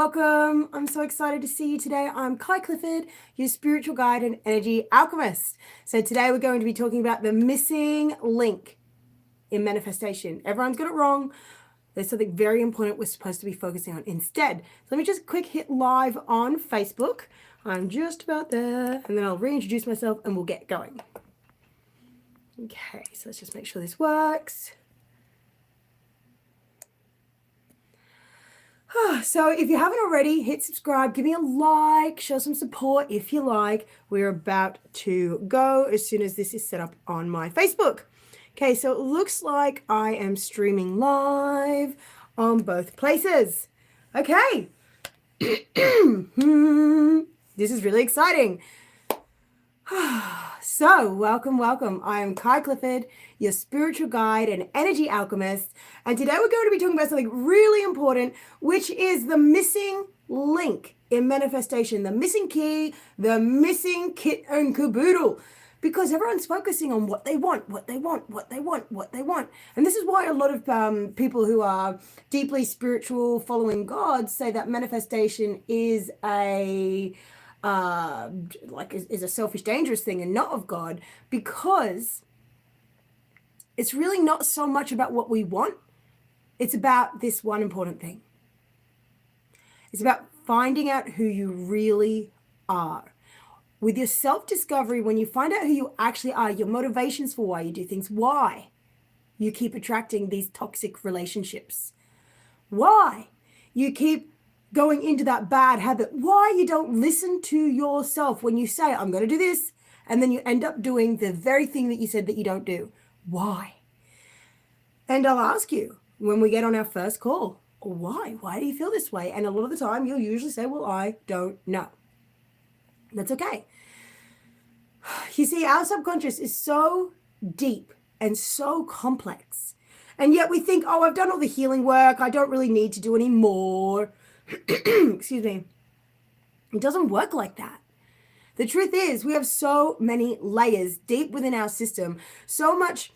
Welcome. I'm so excited to see you today. I'm Kai Clifford, your spiritual guide and energy alchemist. So today we're going to be talking about the missing link in manifestation. Everyone's got it wrong. There's something very important we're supposed to be focusing on instead. So let me just quick hit live on Facebook. I'm just about there, and then I'll reintroduce myself and we'll get going. Okay, so let's just make sure this works. So if you haven't already, hit subscribe, give me a like, show some support if you like. We're about to go as soon as this is set up on my Facebook. Okay, so it looks like I am streaming live on both places. Okay. This is really exciting. So, welcome. I am Kai Clifford, your spiritual guide and energy alchemist. And today we're going to be talking about something really important, which is the missing link in manifestation, the missing key, the missing kit and caboodle. Because everyone's focusing on what they want. And this is why a lot of people who are deeply spiritual, following God, say that manifestation is is a selfish, dangerous thing and not of God, because it's really not so much about what we want. It's about this one important thing. It's about finding out who you really are. With your self-discovery, when you find out who you actually are, your motivations for why you do things, why you keep attracting these toxic relationships, why you keep going into that bad habit, why you don't listen to yourself when you say, I'm going to do this, and then you end up doing the very thing that you said that you don't do. Why? And I'll ask you when we get on our first call, why? Why do you feel this way? And a lot of the time you'll usually say, well, I don't know. That's okay. You see, our subconscious is so deep and so complex. And yet we think, oh, I've done all the healing work. I don't really need to do any more. Excuse me. It doesn't work like that. The truth is, we have so many layers deep within our system, so much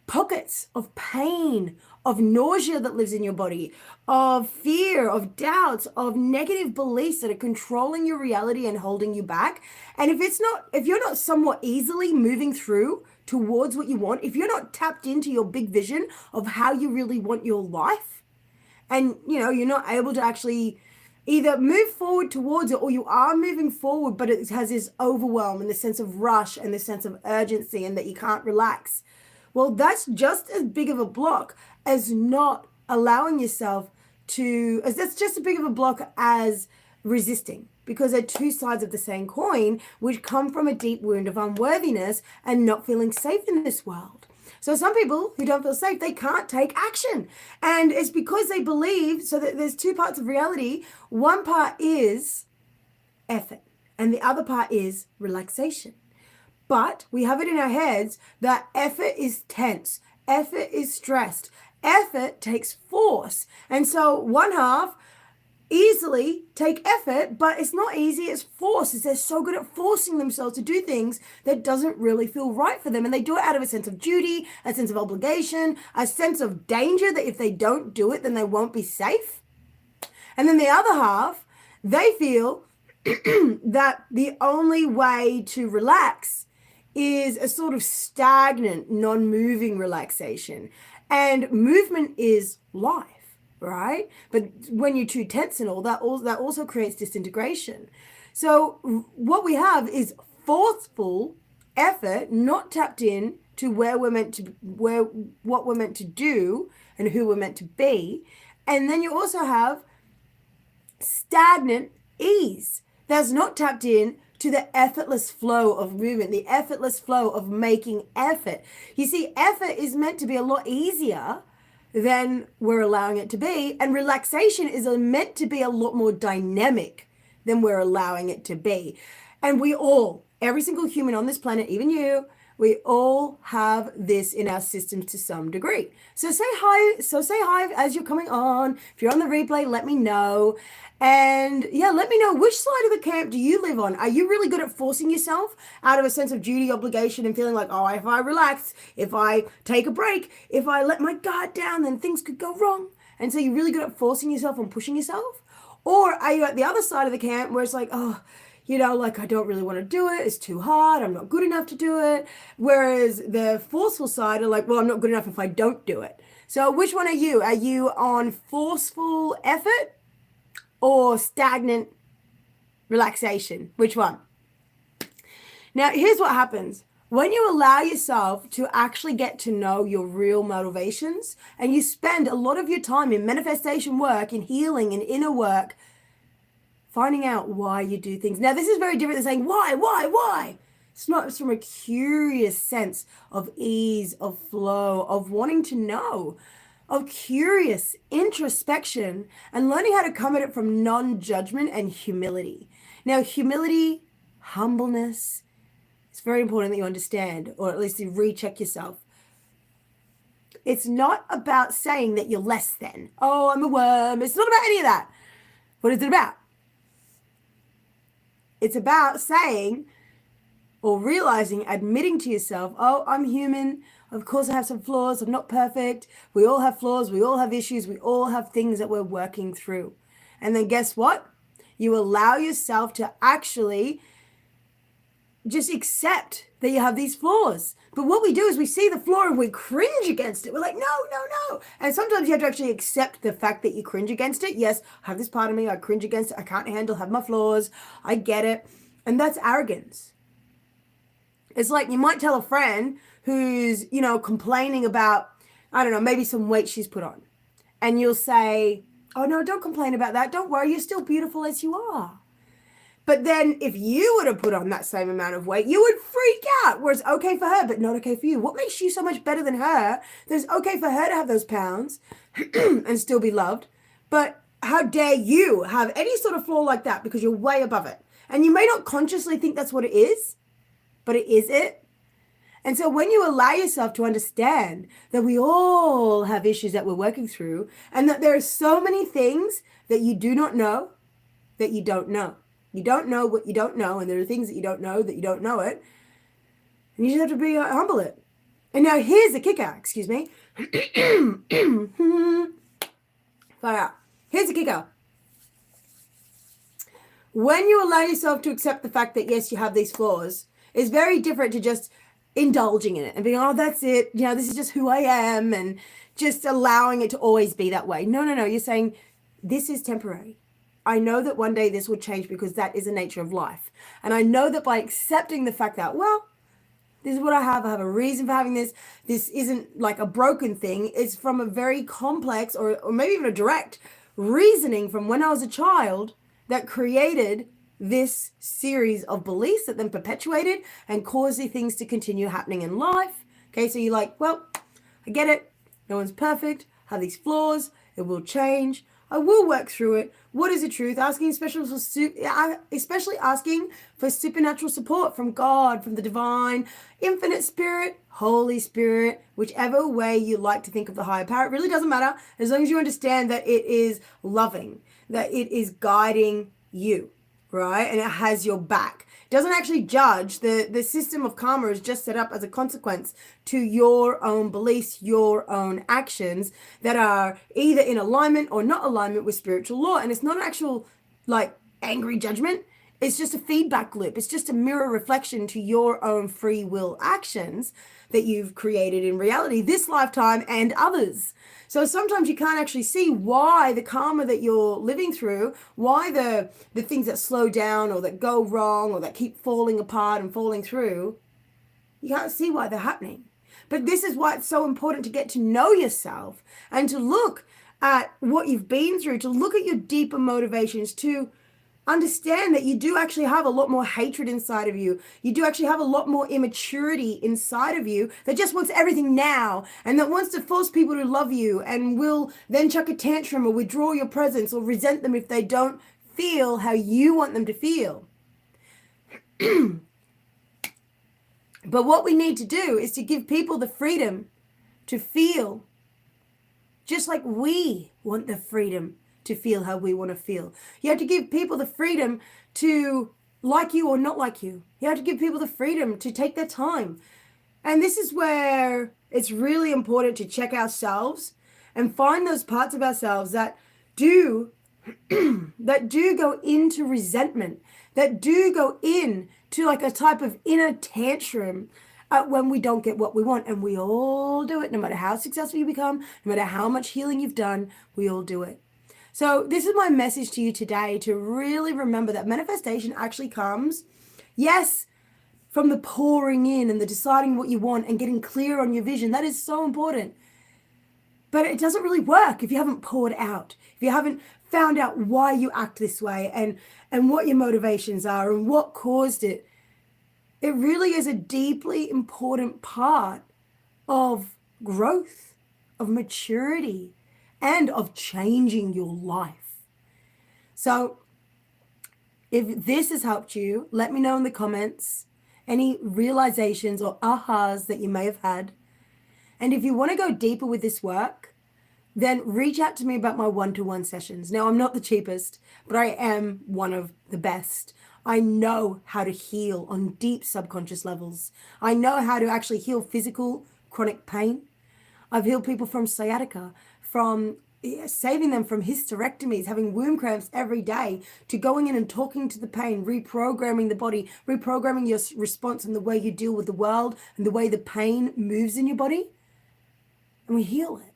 pockets of pain, of nausea that lives in your body, of fear, of doubts, of negative beliefs that are controlling your reality and holding you back. And if you're not somewhat easily moving through towards what you want, if you're not tapped into your big vision of how you really want your life, and you're not able to actually either move forward towards it, or you are moving forward, but it has this overwhelm and the sense of rush and the sense of urgency and that you can't relax. Well, that's just as big of a block as not allowing yourself that's just as big of a block as resisting, because they're two sides of the same coin, which come from a deep wound of unworthiness and not feeling safe in this world. So some people who don't feel safe, they can't take action. And it's because they believe, so that there's two parts of reality. One part is effort, and the other part is relaxation. But we have it in our heads that effort is tense, effort is stressed, effort takes force. And so one half easily take effort, but it's not easy, it's force. They're so good at forcing themselves to do things that doesn't really feel right for them. And they do it out of a sense of duty, a sense of obligation, a sense of danger that if they don't do it, then they won't be safe. And then the other half, they feel that the only way to relax is a sort of stagnant, non-moving relaxation. And movement is life. Right? But when you're too tense and all that also creates disintegration. So what we have is forceful effort, not tapped in to what we're meant to do and who we're meant to be. And then you also have stagnant ease that's not tapped in to the effortless flow of movement, the effortless flow of making effort. You see, effort is meant to be a lot easier than we're allowing it to be. And relaxation is meant to be a lot more dynamic than we're allowing it to be. And every single human on this planet, even you, we all have this in our systems to some degree. So say hi as you're coming on. If you're on the replay, let me know. And yeah, let me know, which side of the camp do you live on? Are you really good at forcing yourself out of a sense of duty, obligation, and feeling like, oh, if I relax, if I take a break, if I let my guard down, then things could go wrong? And so you're really good at forcing yourself and pushing yourself? Or are you at the other side of the camp where it's like, oh, like I don't really want to do it. It's too hard. I'm not good enough to do it. Whereas the forceful side are like, well, I'm not good enough if I don't do it. So which one are you? Are you on forceful effort or stagnant relaxation? Which one? Now, here's what happens. When you allow yourself to actually get to know your real motivations and you spend a lot of your time in manifestation work, in healing and inner work, finding out why you do things. Now, this is very different than saying, why? It's not. It's from a curious sense of ease, of flow, of wanting to know, of curious introspection and learning how to come at it from non-judgment and humility. Now, humility, humbleness, it's very important that you understand, or at least you recheck yourself. It's not about saying that you're less than. Oh, I'm a worm. It's not about any of that. What is it about? It's about saying or realizing, admitting to yourself, oh, I'm human. Of course, I have some flaws. I'm not perfect. We all have flaws. We all have issues. We all have things that we're working through. And then guess what? You allow yourself to actually just accept that you have these flaws. But what we do is we see the flaw and we cringe against it. We're like, no. And sometimes you have to actually accept the fact that you cringe against it. Yes, I have this part of me. I cringe against it. I can't handle, have my flaws. I get it. And that's arrogance. It's like you might tell a friend who's, complaining about, I don't know, maybe some weight she's put on. And you'll say, oh, no, don't complain about that. Don't worry. You're still beautiful as you are. But then if you were to put on that same amount of weight, you would freak out, where it's okay for her, but not okay for you. What makes you so much better than her that it's okay for her to have those pounds and still be loved? But how dare you have any sort of flaw like that because you're way above it? And you may not consciously think that's what it is, but it is it. And so when you allow yourself to understand that we all have issues that we're working through and that there are so many things that you do not know that you don't know. You don't know what you don't know, and there are things that you don't know that you don't know it. And you just have to be humble it. And now here's the kicker, excuse me. Fire out. Here's the kicker. When you allow yourself to accept the fact that, yes, you have these flaws, it's very different to just indulging in it and being, oh, that's it. This is just who I am, and just allowing it to always be that way. No. You're saying this is temporary. I know that one day this will change because that is the nature of life. And I know that by accepting the fact that, well, this is what I have a reason for having this. This isn't like a broken thing. It's from a very complex or maybe even a direct reasoning from when I was a child that created this series of beliefs that then perpetuated and caused the things to continue happening in life. Okay, so you're like, well, I get it. No one's perfect. Have these flaws. It will change. I will work through it. What is the truth? Especially asking for supernatural support from God, from the divine, infinite spirit, Holy Spirit, whichever way you like to think of the higher power. It really doesn't matter as long as you understand that it is loving, that it is guiding you, right? And it has your back. It doesn't actually judge. The system of karma is just set up as a consequence to your own beliefs, your own actions that are either in alignment or not alignment with spiritual law. And it's not an actual like angry judgment. It's just a feedback loop. It's just a mirror reflection to your own free will actions that you've created in reality this lifetime and others. So sometimes you can't actually see why the karma that you're living through, why the things that slow down or that go wrong or that keep falling apart and falling through, you can't see why they're happening. But this is why it's so important to get to know yourself and to look at what you've been through, to look at your deeper motivations, to understand that you do actually have a lot more hatred inside of you. You do actually have a lot more immaturity inside of you that just wants everything now and that wants to force people to love you and will then chuck a tantrum or withdraw your presence or resent them if they don't feel how you want them to feel. But what we need to do is to give people the freedom to feel just like we want the freedom to feel how we want to feel. You have to give people the freedom to like you or not like you. You have to give people the freedom to take their time. And this is where it's really important to check ourselves and find those parts of ourselves that do that do go into resentment, that do go into like a type of inner tantrum when we don't get what we want. And we all do it, no matter how successful you become, no matter how much healing you've done, we all do it. So this is my message to you today, to really remember that manifestation actually comes, yes, from the pouring in and the deciding what you want and getting clear on your vision. That is so important. But it doesn't really work if you haven't poured out, if you haven't found out why you act this way and what your motivations are and what caused it. It really is a deeply important part of growth, of maturity, and of changing your life. So if this has helped you, let me know in the comments any realizations or ahas that you may have had. And if you want to go deeper with this work, then reach out to me about my one-to-one sessions. Now, I'm not the cheapest, but I am one of the best. I know how to heal on deep subconscious levels. I know how to actually heal physical chronic pain. I've healed people from sciatica, from saving them from hysterectomies, having womb cramps every day, to going in and talking to the pain, reprogramming the body, reprogramming your response and the way you deal with the world and the way the pain moves in your body. And we heal it.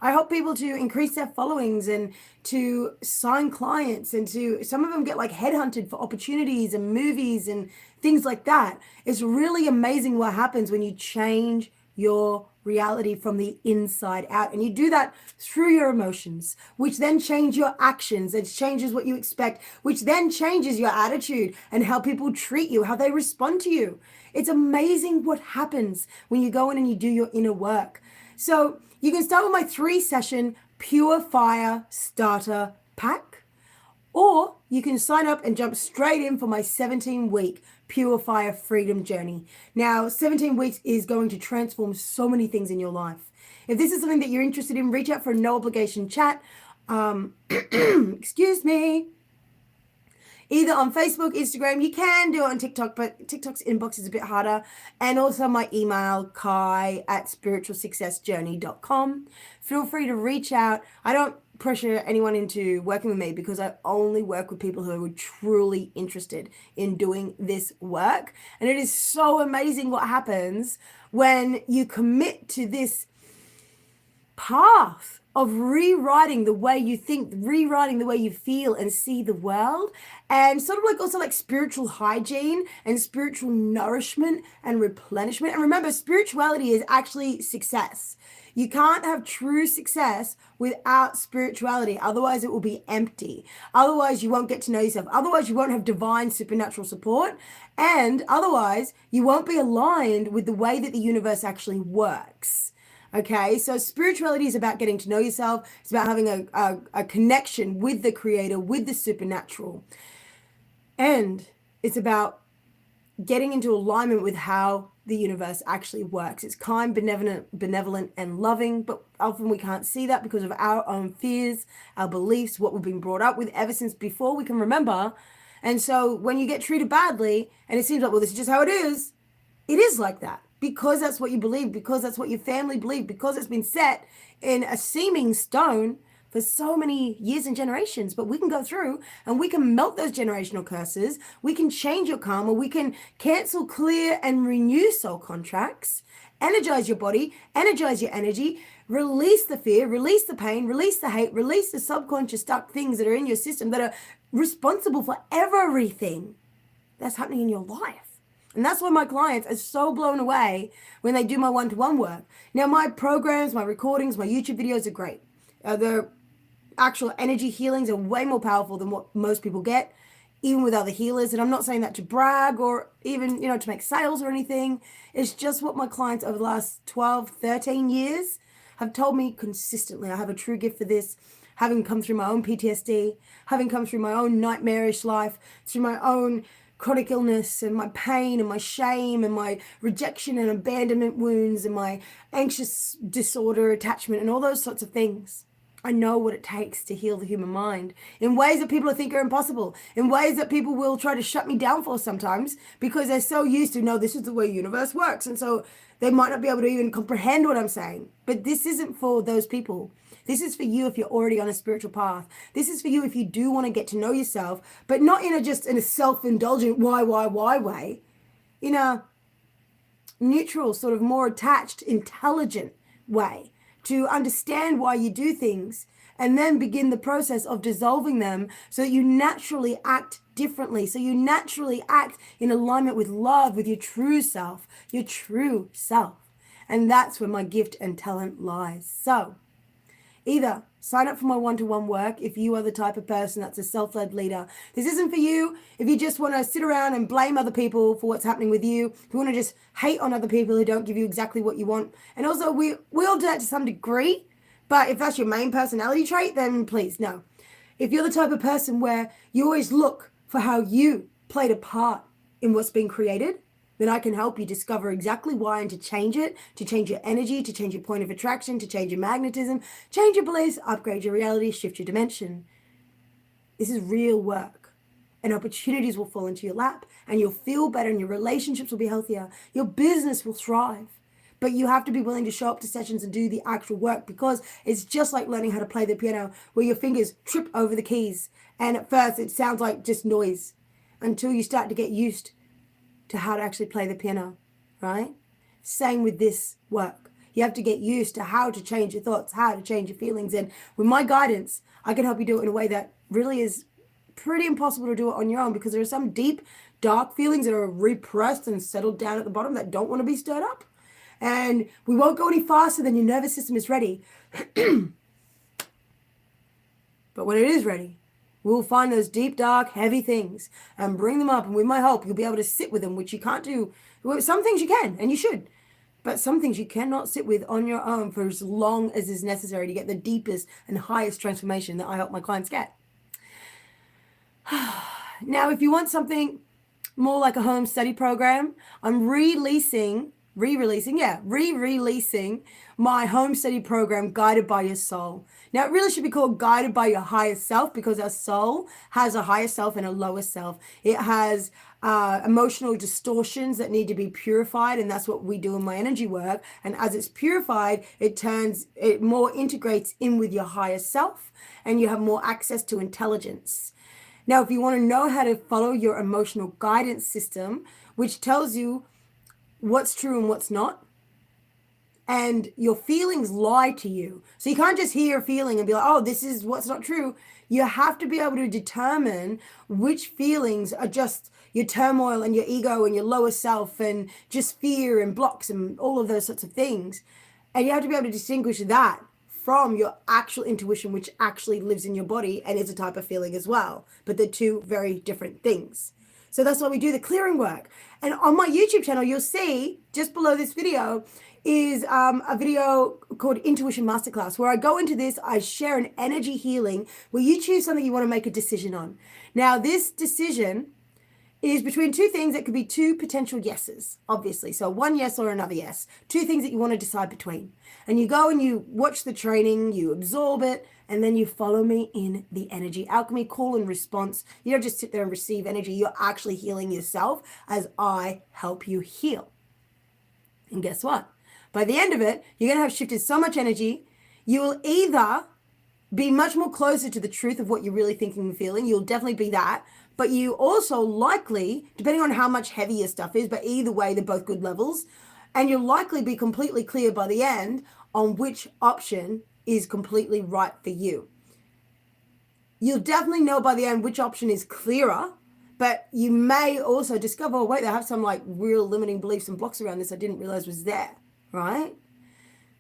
I help people to increase their followings and to sign clients, and to some of them get like headhunted for opportunities and movies and things like that. It's really amazing what happens when you change your reality from the inside out. And you do that through your emotions, which then change your actions. It changes what you expect, which then changes your attitude and how people treat you, how they respond to you. It's amazing what happens when you go in and you do your inner work. So you can start with my 3-session Pure Fire Starter Pack, or you can sign up and jump straight in for my 17-week Pure Fire Freedom Journey. Now, 17 weeks is going to transform so many things in your life. If this is something that you're interested in, reach out for a no obligation chat. Excuse me. Either on Facebook, Instagram, you can do it on TikTok, but TikTok's inbox is a bit harder. And also my email, kai@spiritualsuccessjourney.com. Feel free to reach out. I don't pressure anyone into working with me, because I only work with people who are truly interested in doing this work. And it is so amazing what happens when you commit to this path of rewriting the way you think, rewriting the way you feel and see the world, and sort of like also like spiritual hygiene and spiritual nourishment and replenishment. And remember, spirituality is actually success. You can't have true success without spirituality. Otherwise, it will be empty. Otherwise, you won't get to know yourself. Otherwise, you won't have divine supernatural support. And otherwise, you won't be aligned with the way that the universe actually works. Okay, so spirituality is about getting to know yourself. It's about having a connection with the creator, with the supernatural. And it's about getting into alignment with how the universe actually works. It's kind, benevolent, and loving, but often we can't see that because of our own fears, our beliefs, what we've been brought up with ever since before we can remember. And so when you get treated badly and it seems like, well, this is just how it is like that. Because that's what you believe, because that's what your family believed, because it's been set in a seeming stone for so many years and generations. But we can go through and we can melt those generational curses. We can change your karma. We can cancel, clear, and renew soul contracts, energize your body, energize your energy, release the fear, release the pain, release the hate, release the subconscious stuck things that are in your system that are responsible for everything that's happening in your life. And that's why my clients are so blown away when they do my one-to-one work. Now, my programs, my recordings, my YouTube videos are great. The actual energy healings are way more powerful than what most people get, even with other healers. And I'm not saying that to brag or even, to make sales or anything. It's just what my clients over the last 12, 13 years have told me consistently. I have a true gift for this, having come through my own PTSD, having come through my own nightmarish life, through my own chronic illness and my pain and my shame and my rejection and abandonment wounds and my anxious disorder attachment and all those sorts of things. I know what it takes to heal the human mind in ways that people think are impossible, in ways that people will try to shut me down for sometimes because they're so used to, no, this is the way the universe works. And so they might not be able to even comprehend what I'm saying. But this isn't for those people. This is for you if you're already on a spiritual path. This is for you if you do want to get to know yourself, but not in a self-indulgent why way. In a neutral, sort of more attached, intelligent way to understand why you do things, and then begin the process of dissolving them so that you naturally act differently. So you naturally act in alignment with love, with your true self, your true self. And that's where my gift and talent lies. So either sign up for my one-to-one work if you are the type of person that's a self-led leader. This isn't for you if you just want to sit around and blame other people for what's happening with you. If you want to just hate on other people who don't give you exactly what you want. And also, we all do that to some degree. But if that's your main personality trait, then please, no. If you're the type of person where you always look for how you played a part in what's being created, then I can help you discover exactly why and to change it, to change your energy, to change your point of attraction, to change your magnetism, change your beliefs, upgrade your reality, shift your dimension. This is real work, and opportunities will fall into your lap, and you'll feel better, and your relationships will be healthier. Your business will thrive. But you have to be willing to show up to sessions and do the actual work, because it's just like learning how to play the piano, where your fingers trip over the keys. And at first it sounds like just noise until you start to get used to how to actually play the piano, right? Same with this work. You have to get used to how to change your thoughts, how to change your feelings. And with my guidance, I can help you do it in a way that really is pretty impossible to do it on your own, because there are some deep, dark feelings that are repressed and settled down at the bottom that don't want to be stirred up. And we won't go any faster than your nervous system is ready. But when it is ready, we'll find those deep, dark, heavy things and bring them up. And with my help, you'll be able to sit with them, which you can't do. Some things you can, and you should. But some things you cannot sit with on your own for as long as is necessary to get the deepest and highest transformation that I help my clients get. Now, if you want something more like a home study program, I'm re-releasing my home study program, Guided by Your Soul. Now, it really should be called Guided by Your Higher Self, because our soul has a higher self and a lower self. It has emotional distortions that need to be purified, and that's what we do in my energy work. And as it's purified, it more integrates in with your higher self, and you have more access to intelligence. Now, if you want to know how to follow your emotional guidance system, which tells you what's true and what's not, and your feelings lie to you. So you can't just hear a feeling and be like, oh, this is what's not true. You have to be able to determine which feelings are just your turmoil and your ego and your lower self and just fear and blocks and all of those sorts of things. And you have to be able to distinguish that from your actual intuition, which actually lives in your body and is a type of feeling as well. But they're two very different things. So that's why we do the clearing work. And on my YouTube channel, you'll see just below this video is a video called Intuition Masterclass, where I go into this. I share an energy healing where you choose something you want to make a decision on. Now, this decision is between two things that could be two potential yeses, obviously. So one yes or another yes, two things that you want to decide between. And you go and you watch the training, you absorb it, and then you follow me in the energy alchemy, call and response. You don't just sit there and receive energy. You're actually healing yourself as I help you heal. And guess what? By the end of it, you're going to have shifted so much energy. You will either be much more closer to the truth of what you're really thinking and feeling. You'll definitely be that. But you also likely, depending on how much heavier stuff is, but either way, they're both good levels. And you'll likely be completely clear by the end on which option is completely right for you. You'll definitely know by the end which option is clearer, but you may also discover, oh, wait, I have some like real limiting beliefs and blocks around this I didn't realize was there, right?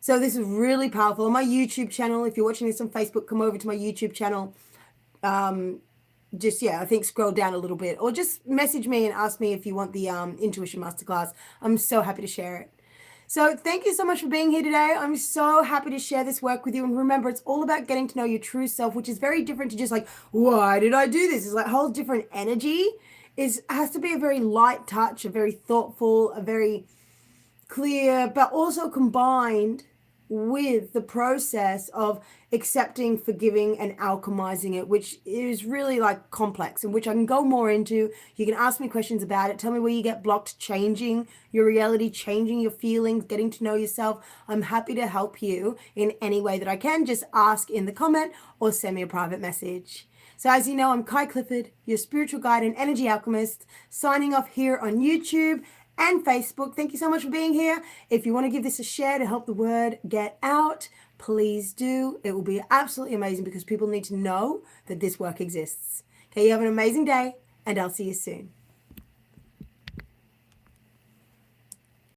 So this is really powerful. On my YouTube channel, if you're watching this on Facebook, come over to my YouTube channel. I think scroll down a little bit, or just message me and ask me if you want the Intuition Masterclass. I'm so happy to share it. So thank you so much for being here today. I'm so happy to share this work with you. And remember, it's all about getting to know your true self, which is very different to just like, why did I do this? It's like a whole different energy. Has to be a very light touch, a very thoughtful, a very clear, but also combined with the process of accepting, forgiving, and alchemizing it, which is really like complex and which I can go more into. You can ask me questions about it. Tell me where you get blocked, changing your reality, changing your feelings, getting to know yourself. I'm happy to help you in any way that I can. Just ask in the comment or send me a private message. So as you know, I'm Kai Clifford, your spiritual guide and energy alchemist, signing off here on YouTube and Facebook. Thank you so much for being here. If you want to give this a share to help the word get out, please do. It will be absolutely amazing because people need to know that this work exists. Okay, you have an amazing day, and I'll see you soon.